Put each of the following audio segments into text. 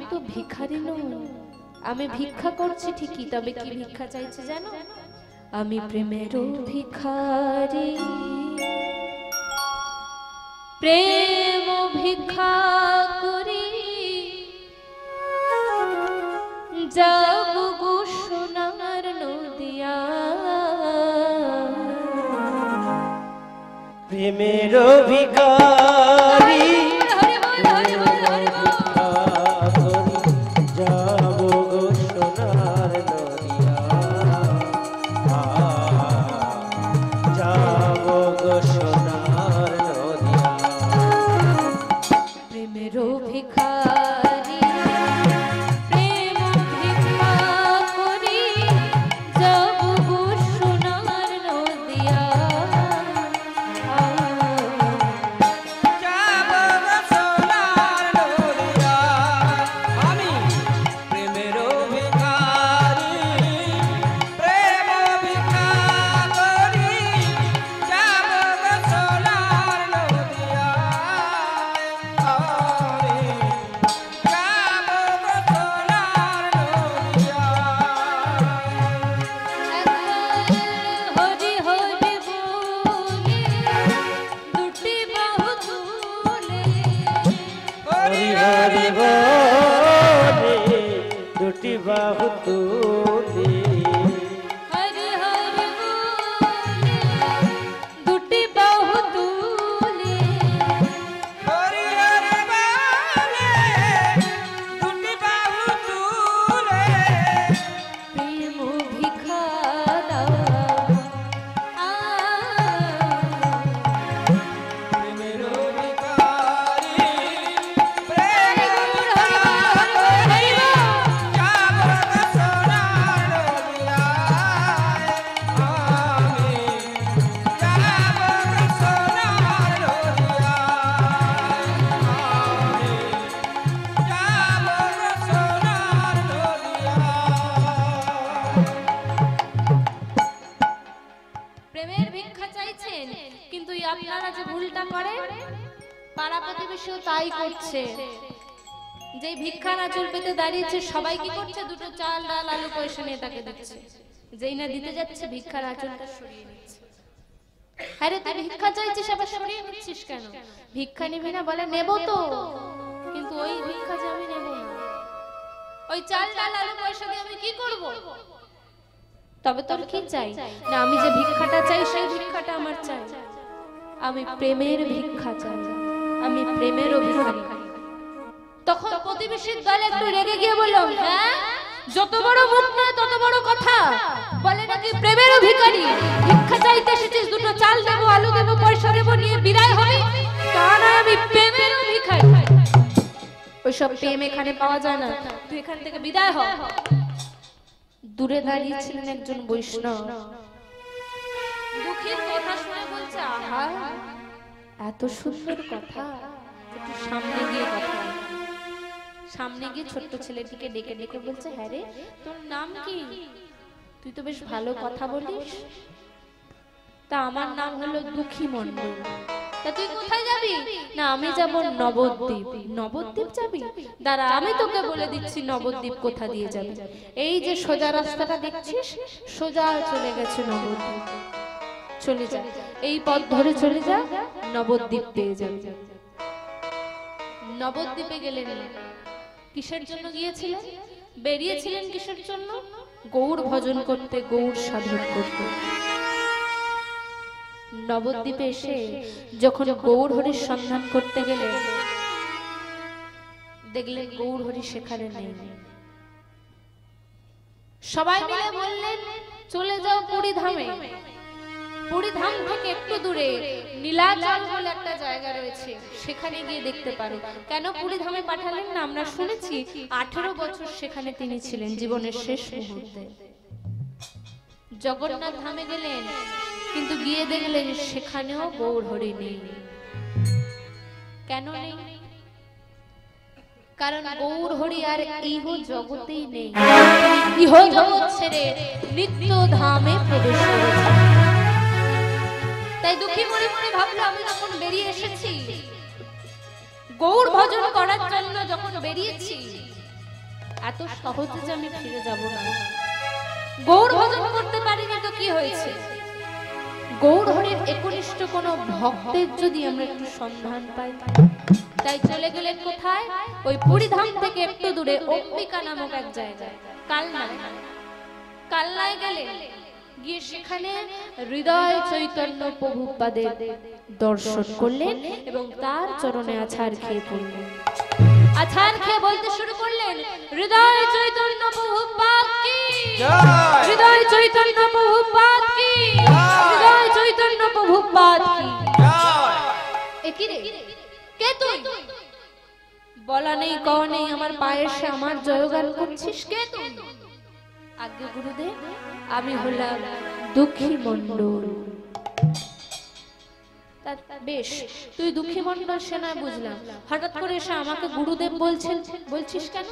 কিন্তু ভিখারি নই। আমি ভিক্ষা করছি ঠিকই, তবে কি ভিক্ষা চাইছি জানো? আমি প্রেমের ভিখারি, প্রেম ভিক্ষা করি যাব গো সোনার নদিয়া। প্রেমের ভিখারি যে ভিক্ষা না চুল পেতে দাঁড়িয়েছে সবাই কি করছে? দুটো চাল ডাল আলু পয়সা নিয়ে তাকে দিচ্ছে। যেই না দিতে যাচ্ছে ভিক্ষার আঁচলটা সরিয়ে নিচ্ছে। আরে তুই ভিক্ষা চাইছিস আবার সরিয়ে নিচ্ছিস কেন? ভিক্ষা নিবি না? বলে নেব তো, কিন্তু ওই ভিক্ষা যে আমি নেব না, ওই চাল ডাল আলু পয়সা দিয়ে আমি কি করব? তবে তোর কি চাই? না আমি যে ভিক্ষাটা চাই সেই ভিক্ষাটা আমার চাই। আমি প্রেমের ভিক্ষা চাই, আমি প্রেমের ভিখারি। তখন প্রতিবেশীর দল একটু রেগে গিয়ে বলল, হ্যাঁ যত বড় মুখ নয় তত বড় কথা, বলে নাকি প্রেমের ভিখারি। ভিক্ষা চাইতে এসেছিস, দুটো চাল দেবো আলু দেবো পয়সা দেবো নিয়ে বিদায় হবি, তা না আমি প্রেমের ভিখারি। ওইসব প্রেম এখানে পাওয়া যায় না, তুই এখান থেকে বিদায় হ। দূরে দাঁড়িয়ে ছিলেন একজন বৈষ্ণব, দুঃখের কথা শুনে বলছে, আহা এত সুন্দর কথা, একটু সামনে গিয়ে কথা। সামনে গিয়ে ছোট্ট ছেলেটিকে ডেকে ডেকে বলছে, হ্যাঁ রে তোর নাম কি? তুই তো বেশ ভালো কথা বলিস। তা আমার নাম হলো দুঃখী মণ্ডল। তা তুই কোথায় যাবি? না আমি যাব নবদ্বীপ। নবদ্বীপ যাবি? দাঁড়া আমি তোকে বলে দিচ্ছি নবদ্বীপ কোথা দিয়ে যাবি। এই যে সোজা রাস্তাটা দেখছিস, সোজা চলে গেছে নবদ্বীপ, চলে যা, এই পথ ধরে চলে যা, নবদ্বীপ পেয়ে যাবি। নবদ্বীপে গেলেন। কিসের জন্য গিয়েছিলেন? বেরিয়েছিলেন কিসের জন্য? গৌর ভজন করতে, গৌর সাধন করতে। নবদ্বীপে এসে যখন গৌর হরির সন্ধান করতে গেলেন, দেখলেন গৌর হরি সেখানে নেই। সবাই মিলে বললেন, চলে যাও পুরী ধামে। পুরী ধাম থেকে একটু দূরে নীলাচল বলে একটা জায়গা রয়েছে, সেখানে গিয়ে দেখতে পারো। কেন পুরী ধামে পাঠালেন না? আমরা শুনেছি 18 বছর সেখানে তিনি ছিলেন জীবনের শেষ মুহূর্তে। জগন্নাথ ধামে গেলেন, কিন্তু গিয়ে দেখলেন সেখানেও গৌর হরি নেই। কেন নেই? কারণ গৌর হরি আর ইহ জগতেই নেই, ইহ জগৎ ছেড়ে নিত্য ধামে প্রবেশ করেছেন। তাই দুঃখী মনে মনে ভাবলো, আমি যখন বেরিয়ে এসেছি গৌর ভজন করার জন্য, যখন বেরিয়েছি এত সহজে যে আমি ফিরে যাব না। গৌর ভজন করতে পারিনি তো কি হয়েছে? গৌর হরির একনিষ্ঠ কোন ভক্তের যদি আমরা একটু সন্ধান পাই, তাই চলে গেলেন কোথায়? ওই পুরীধাম থেকে একটু দূরে অম্বিকা নামক এক জায়গায়, কালনায় গেলেন। গিয়ে সেখানে হৃদয় চৈতন্য প্রভুপাদের দর্শন করলেন এবং তার চরণে আছাড় খেয়ে পড়লেন। আছাড় খেয়ে বলতে শুরু করলেন, হৃদয় চৈতন্য প্রভুপাদ কি জয়, হৃদয় চৈতন্য প্রভুপাদ কি জয়, হৃদয় চৈতন্য প্রভুপাদ কি জয়। একই রে, কে তুই? বলা নেই কওয়া নেই, আমার পায়ের সে আমার জয়গান করছিস, কে তুই? আজ্ঞে গুরুদেব, আমি হলাম দুঃখী মণ্ডল। বেশ, তুই দুঃখী মণ্ডল সে নয় বুঝলাম, হঠাৎ করে এসে আমাকে গুরুদেব বলছিস কেন?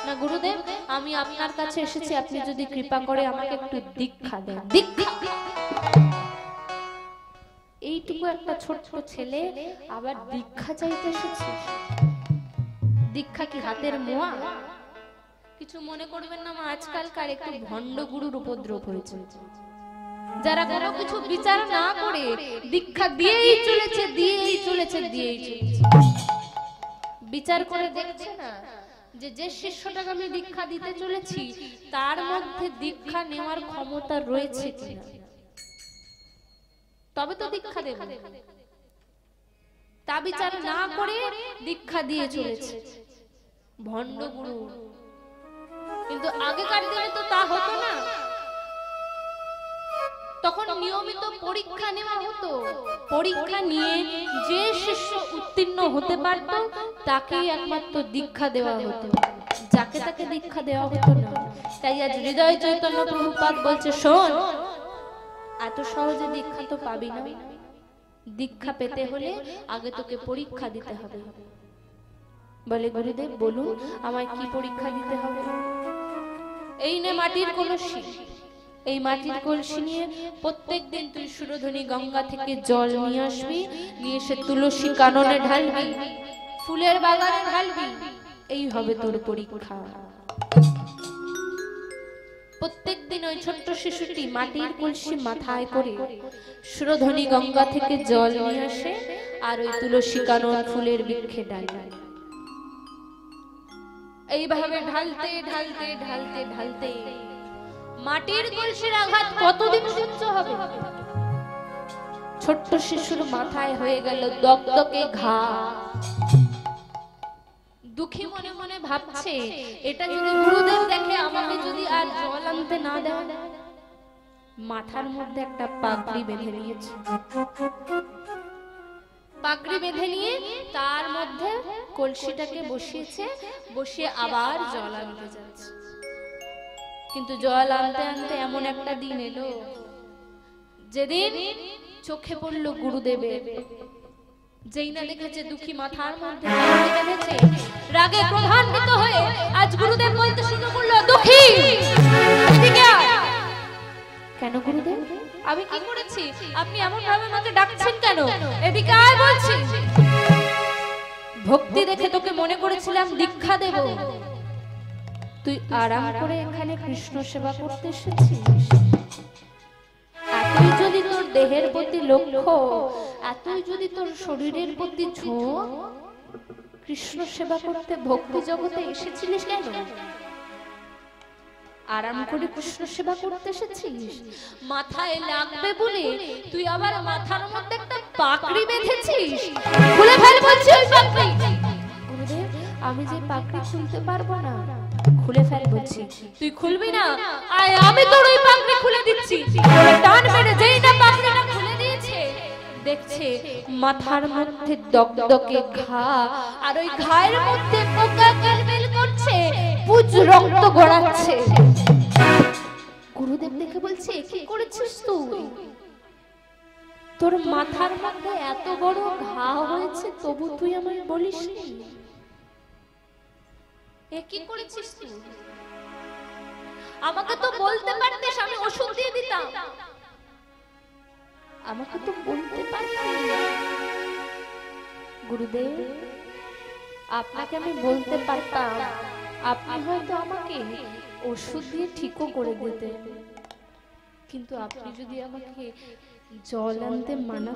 না গুরুদেব, আমি আপনার কাছে এসেছি, আপনি যদি কৃপা করে আমাকে একটু দীক্ষা দেন। দীক্ষা? এইটুকু একটা ছোট্ট ছেলে আবার দীক্ষা চাইতে এসেছিস? দীক্ষা কি হাতের মোয়া? কিছু মনে করবেন না, আজকালকার একটু ভণ্ড গুরুর উপদ্রব হয়েছে, যারা কোনো কিছু বিচার না করে দীক্ষা দিয়েই চলেছে। বিচার করে দেখছে না যে শিষ্যটাকে আমি দীক্ষা দিতে চলেছি তার মধ্যে দীক্ষা নেওয়ার ক্ষমতা রয়েছে কিনা, তবে তো দীক্ষা দেব। তা বিচার না করে দীক্ষা দিয়ে চলেছে ভণ্ড গুরু। কিন্তু আগেকার দিনে তো তা হতো না, তখন নিয়মিত পরীক্ষা নেওয়া হতো। পরীক্ষা নিয়ে যে শিষ্য উত্তীর্ণ হতে পারত তাকেই একমাত্র দীক্ষা দেওয়া হতো, যাকে তাকে দীক্ষা দেওয়া হতো না। তাই আজ হৃদয় চৈতন্য প্রভুপাদ বলছে, শোন, এত সহজে দীক্ষা তো পাবি না, দীক্ষা পেতে হলে আগে তোকে পরীক্ষা দিতে হবে। বলে, গুরুদেব বলুন আমায় কি পরীক্ষা দিতে হবে? এই নে মাটির কলসি, এই মাটির কলসি নিয়ে প্রত্যেকদিন তুই সুরধনী গঙ্গা থেকে জল নিয়ে আসবি, নিয়ে এসে তুলসী কাননে ঢালবি, ফুলের বাগানে ঢালবি, এই হবে তোর পরীক্ষা। প্রত্যেকদিন ওই ছোট্ট শিশুটি মাটির কলসি মাথায় করে সুরধনী গঙ্গা থেকে জল নিয়ে আসে আর ওই তুলসী কানন ফুলের বৃক্ষে ঢালে। এইভাবে ঢালতে ঢালতে ঢালতে ঢালতে মাটির কলসির আঘাত কতদিন সহ্য হবে? ছোট্ট শিশুর মাথায় হয়ে গেল দগদগে ঘা। দুঃখী মনে মনে ভাবছে, এটা যদি গুরুদেব দেখে, আমাকে যদি আর জল আনতে না দেয়। মাথার মধ্যে একটা পাগড়ি বেঁধে নিয়েছে, পাগড়ি বেঁধে নিয়ে তার মধ্যে কলসিটাকে বসিয়েছে, বসিয়ে আবার জল আনতে যাচ্ছে। কিন্তু জল আনতে আনতে এমন একটা দিন এলো যেদিন চোখে পড়লো গুরুদেবের। যেই না দেখেছে দুঃখী মাথার মধ্যে বেঁধেছে, রাগে ক্রোধান্বিত হয়ে আজ গুরুদেব বলতে শুরু করলো, দুঃখী এদিকে আয়। কেন গুরুদেব, আমি কি করেছি? আপনি এমন ভাবে আমাকে ডাকছেন কেন? এদিকে আয় বলছি। ভক্তি দেখে তোকে মনে করেছিলাম দীক্ষা দেব, তুই আরাম করে এখানে কৃষ্ণ সেবা করতে এসেছিস। এতই যদি তোর দেহের প্রতি লক্ষ্য, এতই যদি তোর শরীরের প্রতি ঝোঁক, কৃষ্ণ সেবা করতে ভক্তি জগতে এসেছিলিস কেন? আরাম করে কৃষ্ণ সেবা করতে এসেছিস, মাথায় লাগবে বলে তুই আবার মাথার মধ্যে একটা পাগড়ি বেঁধেছিস। খুলে ফেল বলছি ওই পাগড়ি। গুরুদেব, আমি যে পাগড়ি খুলতে পারবো না। খুলে ফেল বলছি। তুই খুলবি না? আয় আমি তোর ওই পাগড়ি খুলে দিচ্ছি। টান মেরে যেই না পাগড়িটা খুলে দিয়েছে, দেখছে মাথার মধ্যে দগদগে ঘা, আর ওই ঘায়ের মধ্যে পোকা কিলবিল করছে, পুজ রক্ত গড়াচ্ছে। গুরুদেব দেখে বলছে, কি করেছিস তুই? তোর মাথার মধ্যে এত বড় ঘা হয়েছে, তবু তুই আমায় বলিস নি? এ কি করেছিস তুই? আমাকে তো বলতে পারতিস, আমি ওষুধ দিয়ে দিতাম। আমাকে তো বলতে পারতিস। গুরুদেব, আপনাকে আমি বলতে পারতাম, আপনি হয়তো আমাকে ওষুধ দিয়ে ঠিকও করে দিতেন, কিন্তু আপনি যদি আমাকে জল আনতে মানা